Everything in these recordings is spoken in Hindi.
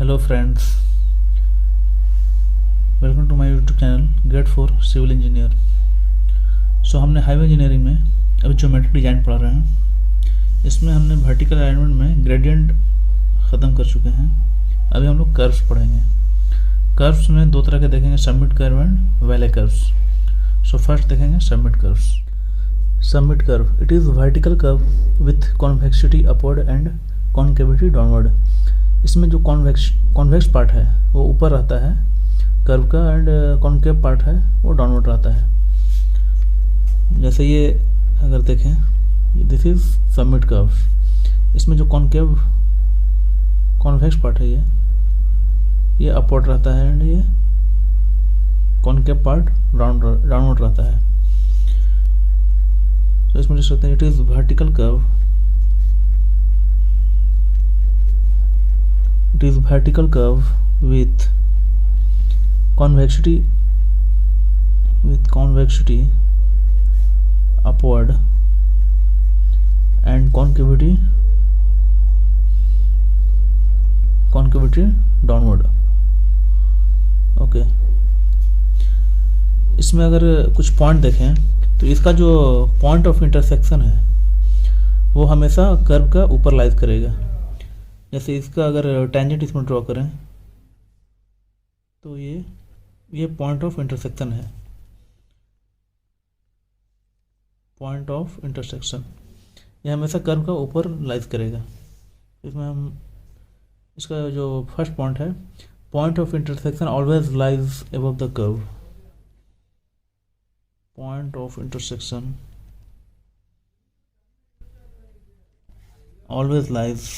Hello friends, welcome to my YouTube channel GATE for civil engineer. So हमने हाईवे इंजीनियरिंग में अभी ज्योमेट्रिक डिज़ाइन पढ़ा रहे हैं। इसमें हमने वर्टिकल अलाइनमेंट में ग्रेडियंट ख़त्म कर चुके हैं। अभी हम लोग कर्व्स पढ़ेंगे। कर्व्स में दो तरह के देखेंगे, summit curve and valley curves. So first देखेंगे summit curves. Summit curve, it is vertical curve with convexity upward and concavity downward. इसमें जो कॉन्वेक्स पार्ट है वो ऊपर रहता है कर्व का, एंड कॉन्केव पार्ट है वो डाउनवर्ड रहता है। जैसे ये अगर देखें, दिस इज सबमिट कर्व। इसमें जो कॉन्वेक्स पार्ट है ये अपवर्ड रहता है एंड ये कॉन्केव पार्ट डाउनवर्ड रहता है। तो इसमें देख सकते हैं it is vertical curve. It is vertical curve with convexity upward and concavity downward. Okay, इसमें अगर कुछ पॉइंट देखें तो इसका जो पॉइंट ऑफ इंटरसेक्शन है वो हमेशा कर्व का ऊपर लाइज करेगा। जैसे इसका अगर टेंजेंट इसमें ड्रॉ करें तो ये पॉइंट ऑफ इंटरसेक्शन है। पॉइंट ऑफ इंटरसेक्शन ये हमेशा कर्व का ऊपर लाइज करेगा। इसमें हम इसका जो फर्स्ट पॉइंट है, point of intersection always lies above the curve. Point of intersection always lies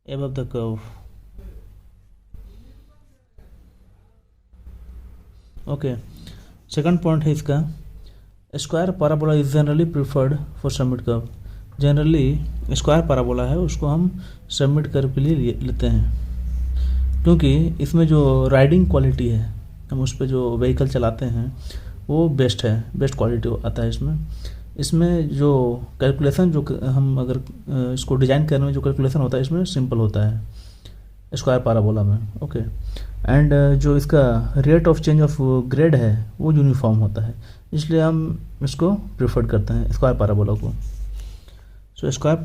above the curve. Okay, second point है इसका, square parabola is generally preferred for summit curve. Generally square parabola है उसको हम सबमिट कर्व के लिए लेते हैं, क्योंकि इसमें जो राइडिंग क्वालिटी है, हम उस पर जो व्हीकल चलाते हैं वो बेस्ट क्वालिटी आता है इसमें जो कैलकुलेशन जो हम अगर इसको डिज़ाइन करने में जो कैलकुलेशन होता है इसमें सिंपल होता है स्क्वायर पैराबोला में। ओके, एंड जो इसका rate of change of grade है वो यूनिफॉर्म होता है, इसलिए हम इसको प्रेफर करते हैं स्क्वायर पैराबोला को। So square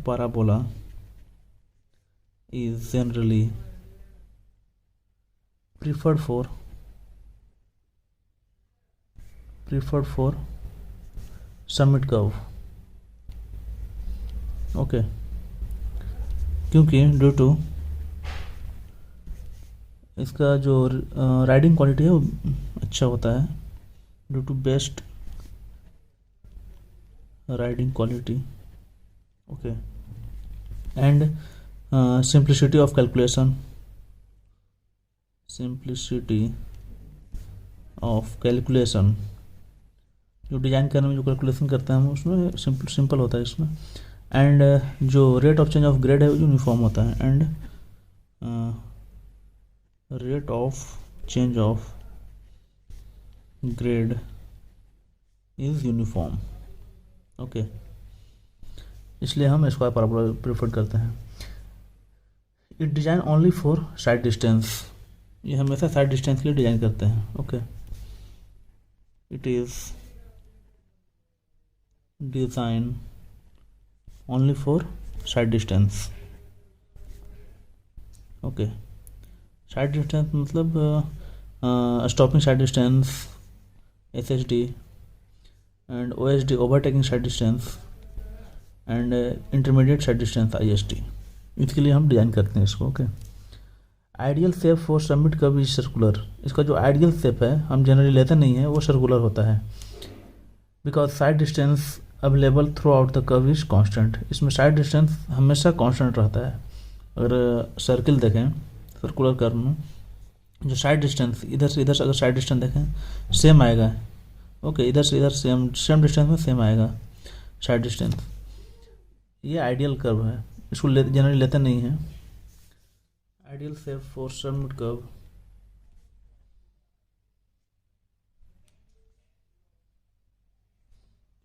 parabola is generally preferred for summit curve. Okay, क्योंकि ड्यू टू इसका जो राइडिंग क्वालिटी है वो अच्छा होता है, due to best riding quality. Okay, and simplicity of calculation, जो डिज़ाइन करने में जो कैलकुलेशन करते हैं हम उसमें सिंपल होता है इसमें। एंड जो rate of change of grade है वो यूनिफॉर्म होता है, and rate of change of grade is uniform. Okay, इसलिए हम स्क्वायर पैराबोला प्रेफर करते हैं। It design only for sight distance, ये हमेशा साइड डिस्टेंस के लिए डिज़ाइन करते हैं। Okay, it is design only for sight distance. Okay, sight distance मतलब stopping sight distance SHD and OSD overtaking sight distance and intermediate sight distance ISD, इसके लिए हम डिज़ाइन करते हैं इसको। Okay, ideal shape for summit curve is circular. इसका जो आइडियल शेप है हम जनरली लेते नहीं है, वो सर्कुलर होता है, because sight distance available throughout the curve is constant. इसमें साइड डिस्टेंस हमेशा कांस्टेंट रहता है। अगर सर्किल देखें सर्कुलर कर्व में, जो साइड डिस्टेंस इधर से अगर साइड डिस्टेंस देखें सेम आएगा। ओके, इधर से इधर सेम डिस्टेंस में सेम आएगा साइड डिस्टेंस। ये आइडियल कर्व है, इसको जनरली लेते नहीं है। Ideal shape for summit curve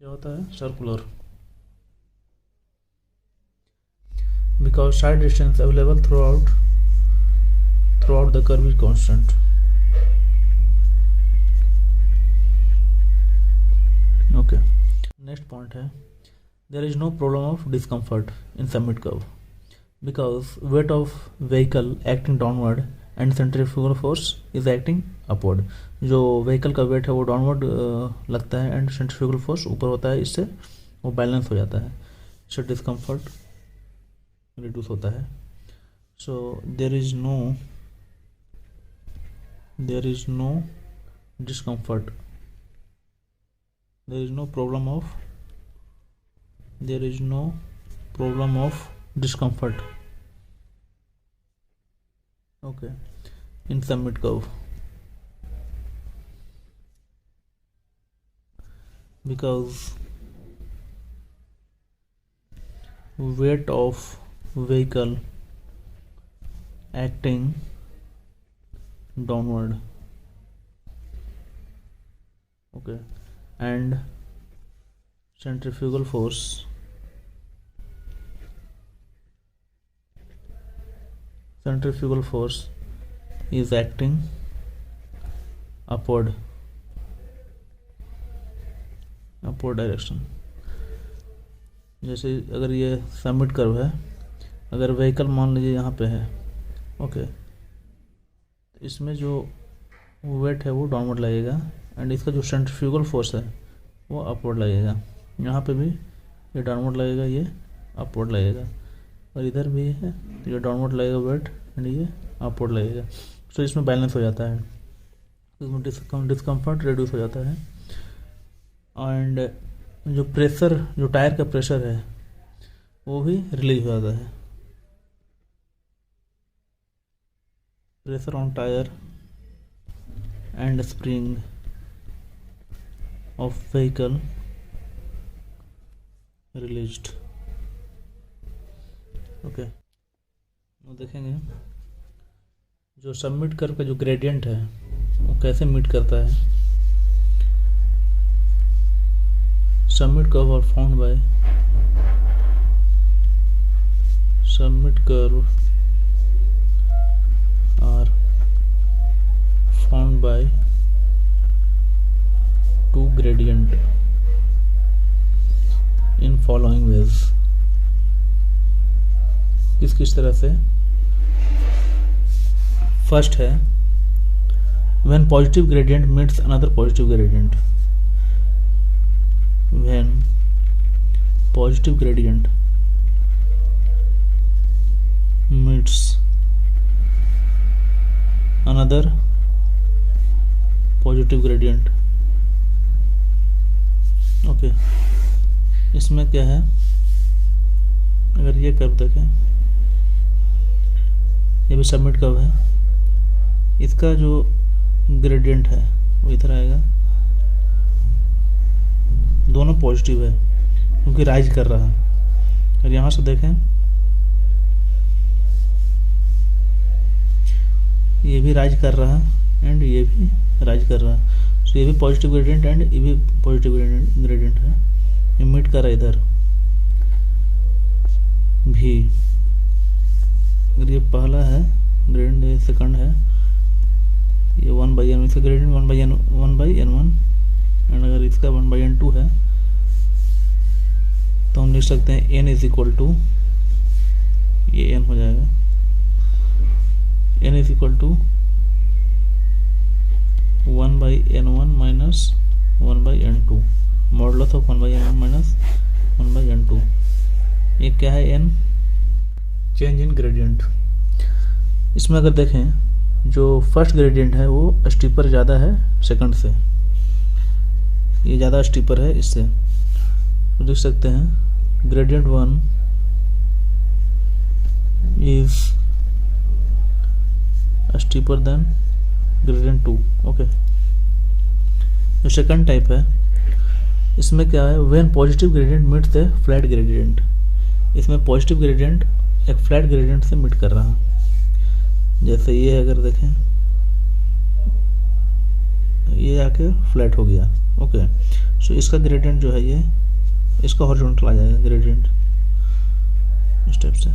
क्या होता है, circular, because sight distance available throughout the curve is constant. Okay, next point है, there is no problem of discomfort in summit curve because weight of vehicle acting downward and centrifugal force is acting upward. जो व्हीकल का वेट है वो डाउनवर्ड लगता है एंड सेंट्रीफ्यूगल फोर्स ऊपर होता है, इससे वो बैलेंस हो जाता है, इससे डिस्कम्फर्ट रिड्यूस होता है। So there is no discomfort, there is no problem of discomfort, okay, in summit curve because weight of vehicle acting downward, okay, and centrifugal force is acting upward direction. जैसे अगर ये समिट कर्व है, अगर व्हीकल मान लीजिए यहाँ पे है, ओके, इसमें जो वेट है वो डाउनवर्ड लगेगा एंड इसका जो सेंट्रीफ्यूगल फोर्स है वो अपवर्ड लगेगा। यहाँ पे भी ये डाउनवर्ड लगेगा, ये अपवर्ड लगेगा, और इधर भी है ये डाउनवर्ड लगेगा वेट एंड ये अपवर्ड लगेगा। सो इसमें बैलेंस हो जाता है, इसमें डिस्कम्फर्ट रिड्यूस हो जाता है एंड जो प्रेशर, जो टायर का प्रेशर है वो भी रिलीज हो जाता है। Pressure on tyre and spring of vehicle released, okay. वो देखेंगे जो सबमिट कर्व का जो ग्रेडियंट है वो कैसे मीट करता है। Summit curve are found by two gradient in following ways। किस तरह से, फर्स्ट है when positive gradient meets another positive gradient, when positive gradient meets another positive gradient, okay. इसमें क्या है, अगर ये कर्व देखें, ये भी सबमिट कर्व है, इसका जो ग्रेडियंट है वो इधर आएगा, दोनों पॉजिटिव है क्योंकि राइज कर रहा है। अगर यहाँ से देखें ये भी राइज कर रहा है एंड ये भी राइज कर रहा है, तो ये भी पॉजिटिव ग्रेडियंट एंड ये भी पॉजिटिव ग्रेडियंट है, ये मीट कर रहा है इधर भी। अगर ये पहला है ग्रेडियंट, ये सेकंड है, ये 1/n, इसका ग्रेडियंट 1/n1 एंड अगर इसका 1/n2 है तो हम लिख सकते हैं n इज इक्वल टू, ये n हो जाएगा, n is equal to 1/n1 minus 1/n2, modulus of 1/n1 minus 1/n2। ये क्या है, n, चेंज इन ग्रेडियंट। इसमें अगर देखें जो फर्स्ट ग्रेडियंट है वो स्टीपर ज़्यादा है सेकंड से, ये ज़्यादा स्टीपर है इससे, तो देख सकते हैं gradient 1 is steeper than gradient 2, okay. जो सेकंड टाइप है इसमें क्या है, when positive gradient meets the flat gradient, इसमें पॉजिटिव ग्रेडियंट एक फ्लैट ग्रेडियंट से मीट कर रहा है। जैसे ये अगर देखें ये आके फ्लैट हो गया, ओके, सो इसका ग्रेडियंट जो है ये इसका हॉरिजॉन्टल आ जाएगा ग्रेडियंट इस टाइप से।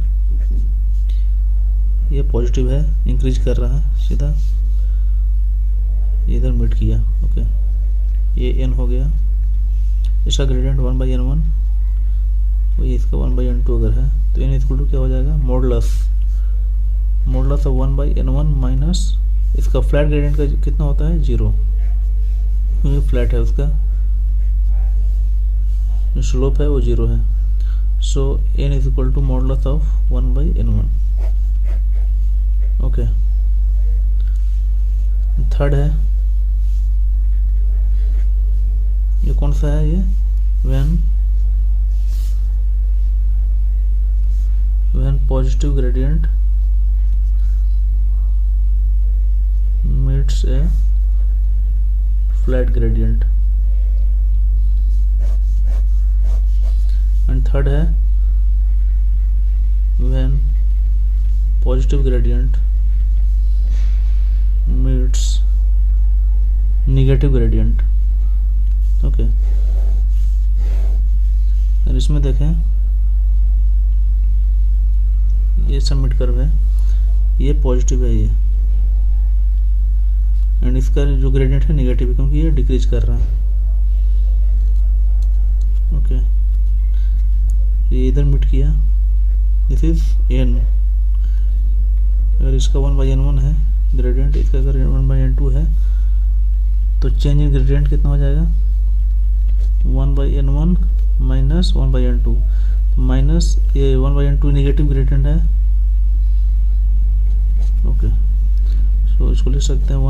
ये पॉजिटिव है, इंक्रीज कर रहा है सीधा, इधर मीट किया। ओके, ये एन हो गया, इसका ग्रेडियंट 1/n1, वही इसका 1/n2 अगर है तो n इक्वल टू क्या हो जाएगा, मॉडुलस ऑफ 1/n1 माइनस इसका फ्लैट ग्रेडियंट का कितना होता है 0, क्योंकि फ्लैट है, उसका स्लोप है वो 0 है। So n is equal to modulus of 1/n1। Okay, third है, ये कौन सा है, ये when positive gradient meets a flat gradient. And third है when positive gradient meets negative gradient. Okay, और इसमें देखें ये सबमिट कर्व है, ये पॉजिटिव है ये, एंड इसका जो ग्रेडियंट है नेगेटिव है क्योंकि ये डिक्रीज कर रहा है। ओके, ये इधर मिट किया, दिस इज n। अगर इसका 1/n1 है ग्रेडियंट, इसका अगर 1/n2 है तो चेंज इन ग्रेडियंट कितना हो जाएगा, 1/n1 माइनस 1/n2, माइनस ये 1/n2 नेगेटिव ग्रेडियंट है। ओके, सो इसको लिख सकते हैं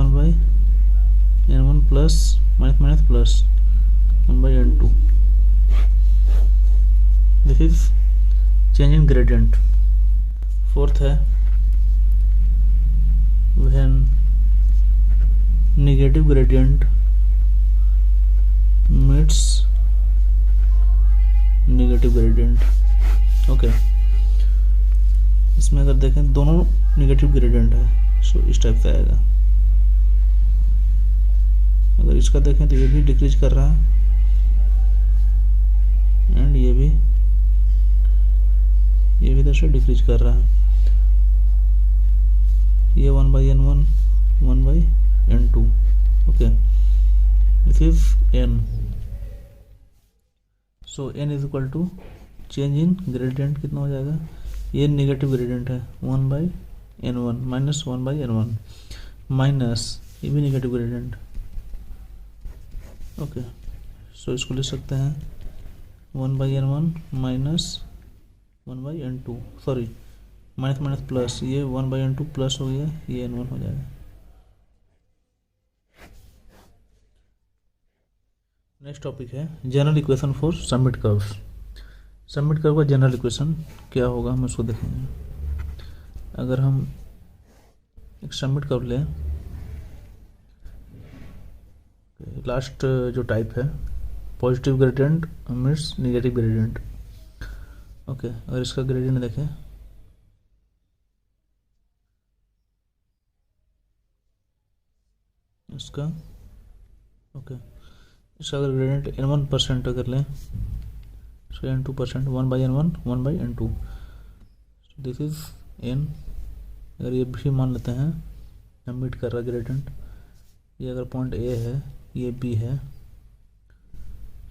1/n1 plus minus minus plus 1/n2, this is change in gradient. Fourth है when negative gradient meets negative gradient. Okay, इसमें अगर देखें दोनों नेगेटिव ग्रेडियंट है, सो इस टाइप से आएगा। अगर इसका देखें तो ये भी डिक्रीज कर रहा है, एंड ये भी इधर से डिक्रीज कर रहा है। ये 1/n1 1/n2। Okay, this is n। So n is equal to change in gradient कितना हो जाएगा, ये नेगेटिव ग्रेडियंट है 1/n1 माइनस 1/n1 माइनस ये भी नेगेटिव ग्रेडियंट। ओके, सो इसको लिख सकते हैं 1/n1 minus 1/n2, sorry minus minus plus, ये 1/n2 प्लस हो गया, ये n1 हो जाएगा। नेक्स्ट टॉपिक है general equation for summit curves. Summit curve का जनरल इक्वेशन क्या होगा हम उसको देखेंगे। अगर हम एक समिट कर्व लें, लास्ट जो टाइप है positive gradient meets negative gradient. Okay, अगर इसका ग्रेडियंट देखें, इसका ओके, इसका अगर ग्रेडियंट n1% अगर लें, सो n2%, 1/n1 1/n2, this is n। अगर ये भी मान लेते हैं हम मीट कर रहा ग्रेडियंट, ये अगर पॉइंट A है, ये B है,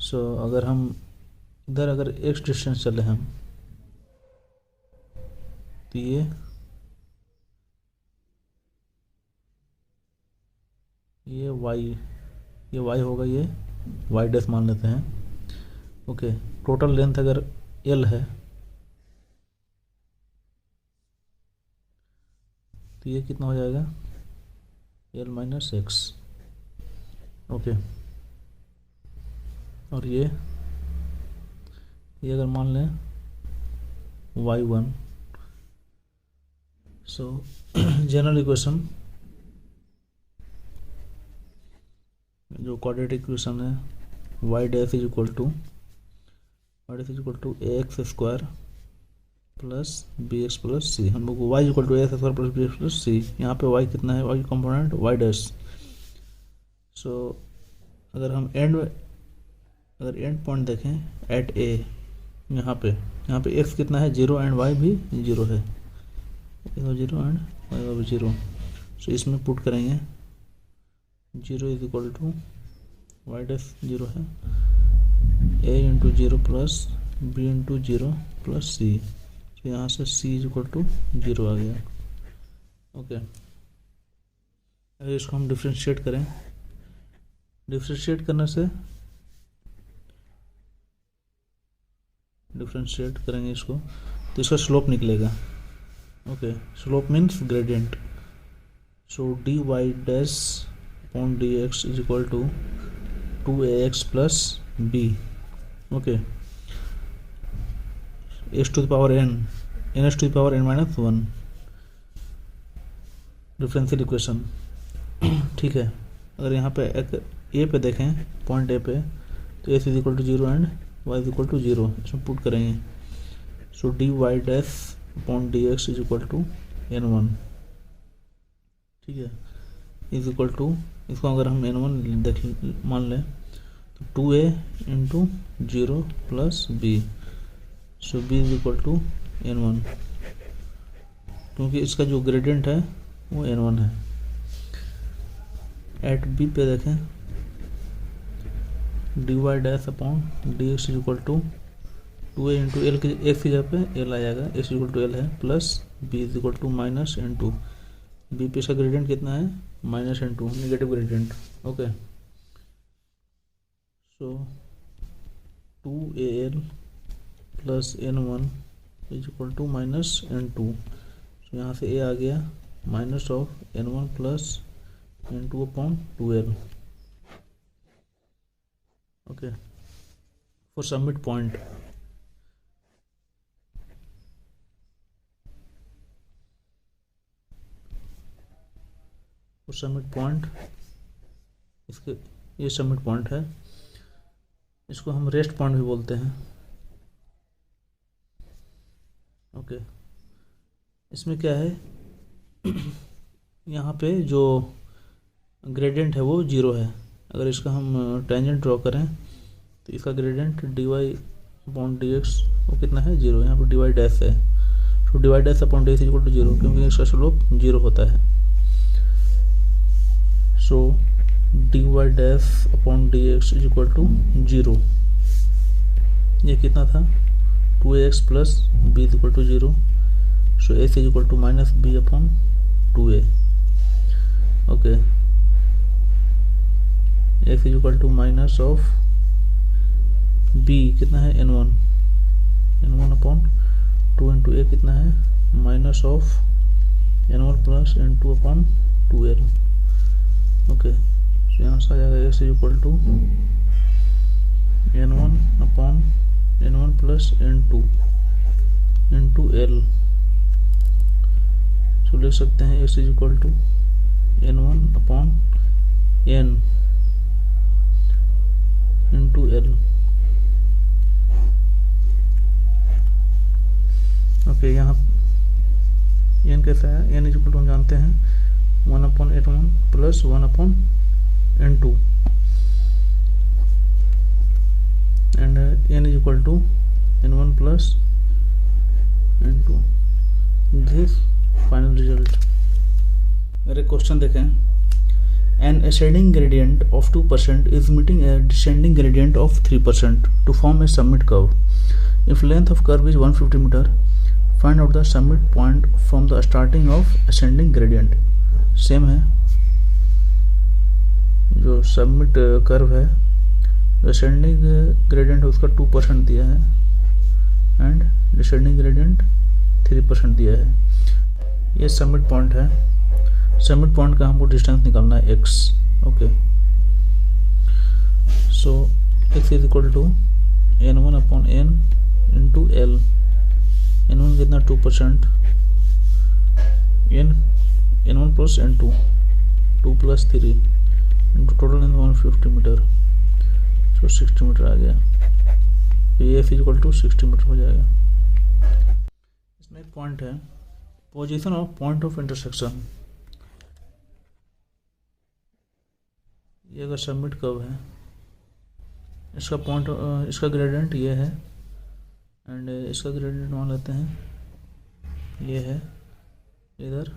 सो अगर हम इधर अगर x डिस्टेंस चले हम तो ये y होगा, ये y डैश मान लेते हैं। ओके, टोटल लेंथ अगर l है तो ये कितना हो जाएगा, l माइनस x। ओके, और ये अगर मान लें y1, सो जनरल इक्वेशन जो क्वाड्रेटिक इक्वेशन है y dash is equal to ax square plus bx plus c। हम लोग को y equal to ax square plus bx plus c, यहाँ पे y कितना है, y component y dash. So अगर हम एंड पॉइंट देखें एट ए, यहाँ पे एक्स कितना है 0 एंड वाई भी 0 है, 0 एंड वाई भी 0। सो इसमें पुट करेंगे 0 is equal to y dash 0 है, a into 0 plus b into 0 plus c. तो यहाँ से सी इज इक्वल टू 0 आ गया। ओके, अगर इसको हम डिफ्रेंशिएट करें, डिफ्रेंशिएट करने से डिफ्रेंशिएट करेंगे इसको तो इसका स्लोप निकलेगा। Okay, slope means gradient. So D Y dash upon D x is equal to 2ax plus B. Okay, X to the power N, N X to the power N minus 1, differential equation. ठीक है, अगर यहाँ पे ए पे देखें, पॉइंट ए पे, तो s is equal to 0 and y is equal to 0, इसमें पुट करेंगे। So D Y dash upon D x is equal to n1। ठीक है, इज इक्वल टू, इसको अगर हम n1 देख मान लें तो 2a into 0 plus B. So b is equal to n1, क्योंकि इसका जो ग्रेडियंट है वो n1 है। एट बी पे देखें, D Y dash upon D x is equal to 2a into L की एक्स की जगह पे एल आ जाएगा, एक्स इक्वल टू एल है, plus B is equal to minus n2। B पे इसका ग्रेडियंट कितना है minus n2, negative gradient. Okay, so 2al plus n1 is equal to minus n2। So यहाँ से a आ गया minus of n1 plus n2 upon 2l। Okay, for submit point, submit point, इसके ये सबमिट पॉइंट है, इसको हम रेस्ट पॉइंट भी बोलते हैं। ओके, इसमें क्या है, यहाँ पे जो ग्रेडियंट है वो 0 है। अगर इसका हम टेंजेंट ड्रॉ करें तो इसका gradient D Y upon D X वो कितना है 0, यहाँ पर डी वाई डैश है। तो d Y dash upon D x equal to 0, क्योंकि इसका स्लोप 0 होता है। So D Y dash upon D x is equal to 0, ये कितना था 2ax plus B is equal to 0। So s is equal to minus b upon 2a। Okay, x is equal to minus of b कितना है n1 अपॉन 2 इंटू ए कितना है minus of n1 plus n2 upon 2l। Okay, तो यहाँ से आ जाएगा X is equal to n1 upon n1 plus n2 into L. तो लिख सकते हैं X is equal to n1 upon n into L. Okay, यहाँ n कैसा है, n इज इक्वल टू हम जानते हैं 1 upon n1 plus 1 upon n2 and n is equal to n1 plus n2। This final result. अगर एक क्वेश्चन देखें, an ascending gradient of 2% is meeting a descending gradient of 3% to form a summit curve. If length of curve is 150 meter, find out the summit point from the starting of ascending gradient. Same है, जो सबमिट कर्व है, ascending gradient है उसका 2% दिया है एंड descending gradient 3% दिया है। ये सबमिट पॉइंट है। सबमिट पॉइंट का हमको डिस्टेंस निकालना है x। Okay, so x is equal to n1 upon n into l. n1 कितना 2%, n1 plus n2 2 plus 3 into total in 150 metre, so 60 metre आ गया। ये f is equal to 60 metre हो जाएगा। इसमें एक पॉइंट है, position of point of intersection. ये अगर सबमिट कर्व है इसका पॉइंट, इसका ग्रेडियंट ये है, एंड इसका ग्रेडियंट मान लेते हैं ये है, इधर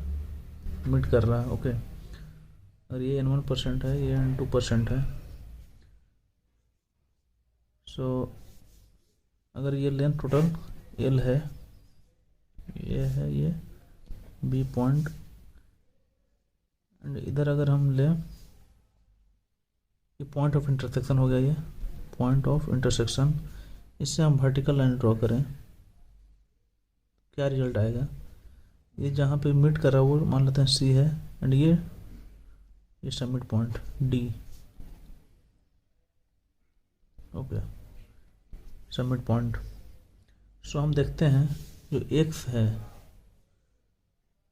मीट कर रहा है। ओके, और ये N1% है, ये N2% है। सो अगर ये लेंथ टोटल L है, ये है ये B पॉइंट, एंड इधर अगर हम लें, ये पॉइंट ऑफ इंटरसेक्शन हो गया, ये पॉइंट ऑफ इंटरसेक्शन। इससे हम वर्टिकल लाइन ड्रॉ करें, क्या रिजल्ट आएगा? ये जहाँ पे मीट कर रहा है वो मान लेते हैं C है, एंड ये summit point D। Okay, summit point. So हम देखते हैं जो X है,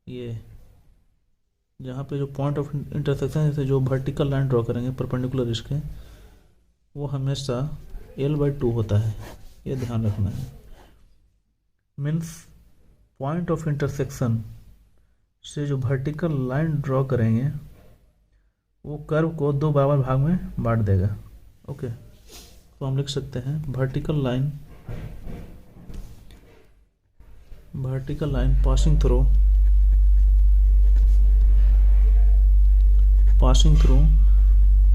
ये जहाँ पे जो पॉइंट ऑफ इंटरसेक्शन से जो वर्टिकल लाइन ड्रॉ करेंगे परपेंडिकुलर इसके, वो हमेशा L/2 होता है, ये ध्यान रखना है। मीन्स पॉइंट ऑफ इंटरसेक्शन से जो वर्टिकल लाइन ड्रॉ करेंगे वो कर्व को 2 बराबर भाग में बांट देगा। ओके, तो हम लिख सकते हैं vertical line passing through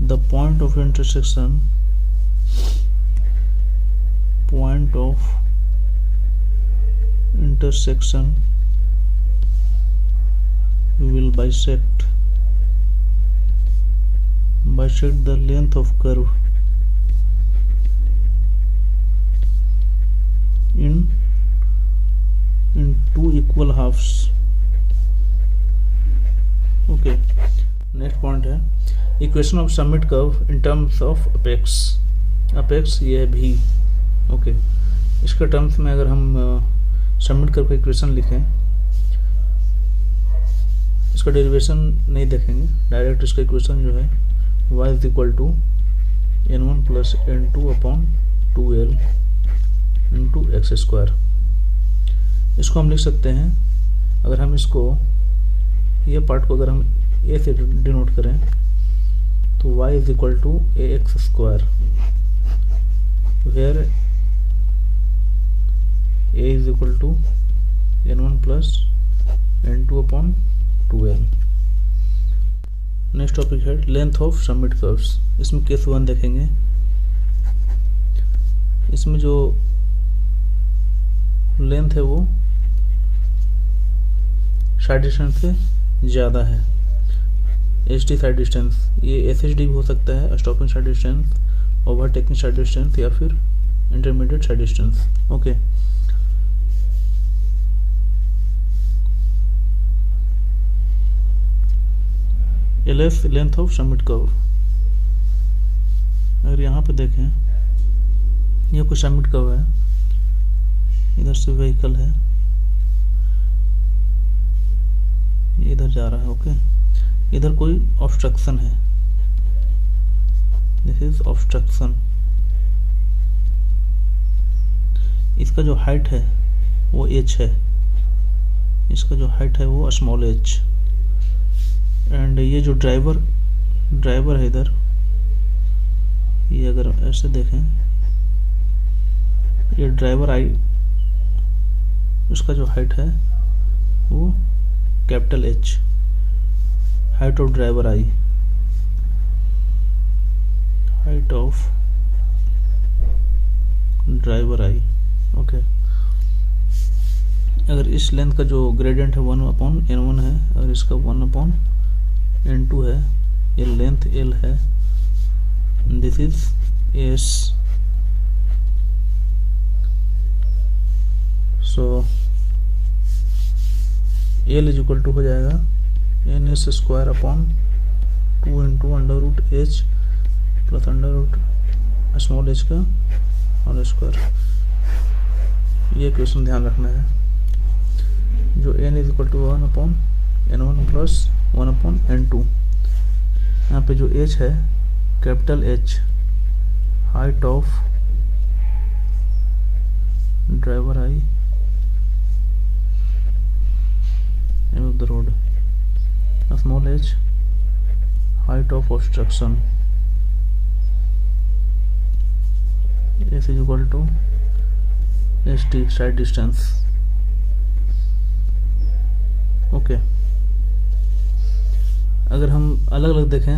the point of intersection will bisect the length of curve in two equal halves। Okay, next point है equation of summit curve in terms of apex ये है भी। ओके, इसके टर्म्स में अगर हम सबमिट कर्व का इक्वेशन लिखें, इसका डेरिवेशन नहीं देखेंगे, डायरेक्ट इसका इक्वेशन जो है y is equal to N1 plus N2/2L into x²। इसको हम लिख सकते हैं, अगर हम इसको, ये पार्ट को अगर हम a से डिनोट करें तो y is equal to ax², where a is equal to N1 plus N2/2L। Next topic है लेंथ ऑफ सबमिट कर्व्स। इसमें केस 1 देखेंगे। इसमें जो लेंथ है वो साइड डिस्टेंस से ज़्यादा है, HD साइड डिस्टेंस, ये SHD भी हो सकता है, stopping sight distance, overtaking sight distance, या फिर intermediate sight distance. Okay, LS length of summit curve. अगर यहाँ पे देखें, ये कोई सबमिट कर्व है, इधर से व्हीकल है, ये इधर जा रहा है। ओके, इधर कोई ऑब्स्ट्रक्शन है, दिस इज ऑब्स्ट्रक्शन। इसका जो हाइट है वो h है, इसका जो हाइट है वो स्मॉल h, एंड ये जो ड्राइवर है इधर, ये अगर ऐसे देखें, ये ड्राइवर आई, उसका जो हाइट है वो capital H, height of driver I, height of driver I. Okay, अगर इस लेंथ का जो ग्रेडियंट है 1/N1 है, अगर इसका 1/N2 है, ये लेंथ L है, this is S। So L is equal to हो जाएगा NS² / 2 √H plus small h का होल स्क्वायर। ये क्वेश्चन ध्यान रखना है। जो n is equal to 1/N1 plus 1/N2, यहाँ पे जो h है capital H, height of driver eye name of the road, a small h, height of obstruction। S is equal to S T sight distance. Okay, अगर हम अलग अलग देखें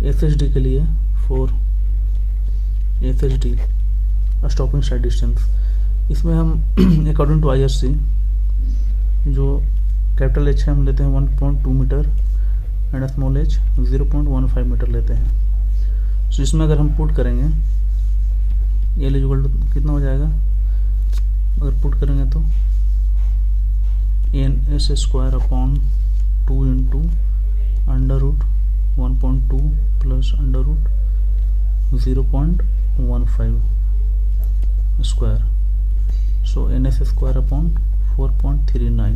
एस एच डी के लिए, for S H D stopping sight distance, इसमें हम अकॉर्डिंग टू IRC जो कैपिटल एच है हम लेते हैं 1.2 metre and small H 0.15 metre लेते हैं। सो इसमें अगर हम पुट करेंगे एल इक्वल टू कितना हो जाएगा, अगर पुट करेंगे तो N S square upon 2 into under root 1.2 plus under root 0.15 square, so N S square upon 4.39।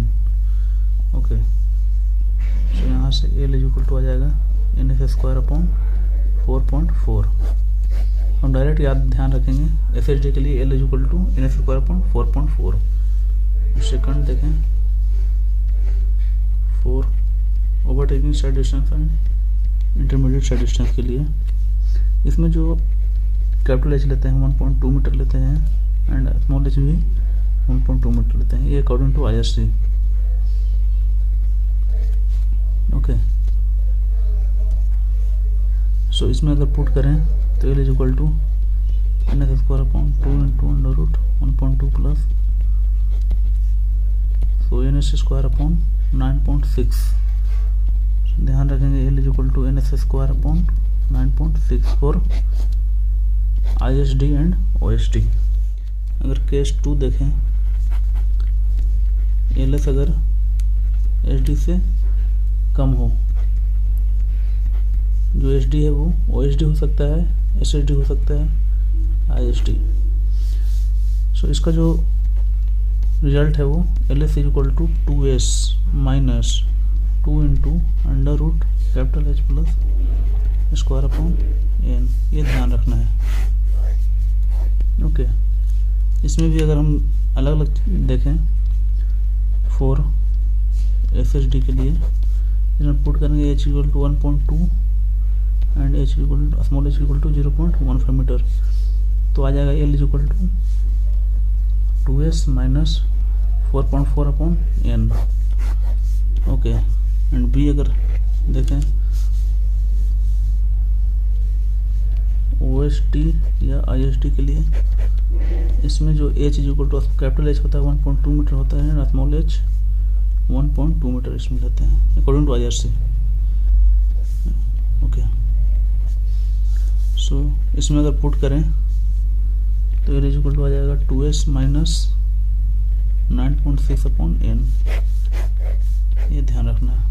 Okay, so यहाँ से एल इज इक्वल टू आ जाएगा एन एस स्क्वायर अपॉन 4.4। हम डायरेक्ट ध्यान रखेंगे एस एच डी के लिए L is equal to N S square upon 4.4। Second देखें, 4 overtaking sight distance and intermediate sight distance के लिए, इसमें जो कैपिटल एच लेते हैं 1.2 मीटर लेते हैं एंड स्मॉल एच भी 1.2 मीटर लेते हैं, ये according to IRC। Okay, so इसमें अगर पुट करें तो L is equal to N S square upon 2 into under root 1.2 plus, so N S square upon 9.6। ध्यान रखेंगे L is equal to N S square upon 9.6 for ISD and OSD। अगर केस 2 देखें, एल एस अगर SD से कम हो, जो SD है वो OSD हो सकता है, SSD हो सकता है, ISD। सो इसका जो रिजल्ट है वो L S is equal to 2s minus 2 into under root capital H plus square upon n, ये ध्यान रखना है। ओके, इसमें भी अगर हम अलग अलग देखें फॉर SHD के लिए, इसमें पुट करेंगे H equal to 1.2 and H equal to small H equal to 0.15 metre, तो आ जाएगा L is equal to 2s minus 4.4 upon n। Okay, and B अगर देखें OSD या ISD के लिए, इसमें जो H is equal to capital H होता है 1.2 मीटर होता है, स्मॉल H 1.2 मीटर इसमें लेते हैं according to IRC। Okay, so इसमें अगर पुट करें तो L इज इक्वल टू आ जाएगा 2s माइनस 9.6 अपॉन n, ये ध्यान रखना है।